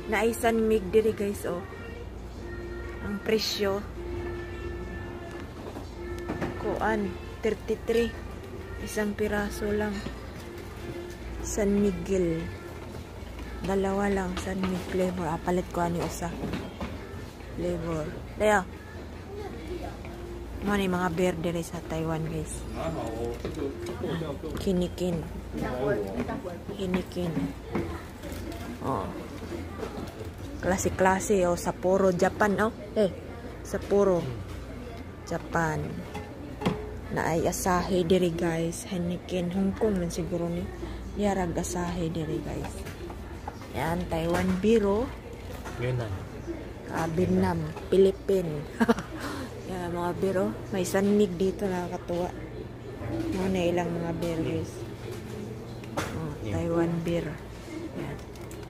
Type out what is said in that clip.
Naisan mig diri guys, oh. Ang presyo. Kuan, 33. Isang piraso lang. San Miguel. Dalawa lang, San Miguel flavor. Palit ko ani usa. Flavor. Daya. Mo ni mga beer diri sa Taiwan, guys. Kinikin. Kinikin. Oh. Klase-klase, oh. Sapporo, Japan, oh. Sapporo, Japan. Na ay Asahi diri, guys. Heineken, Hong Kong man siguro ni. Yarag Asahi diri, guys. Yan, Taiwan Biro. Yunnan. Vietnam, Philippines. Yan, mga biro. May sanig dito, nakakatuwa. Mga na ilang mga beer, guys. Oh, Taiwan beer. Yan.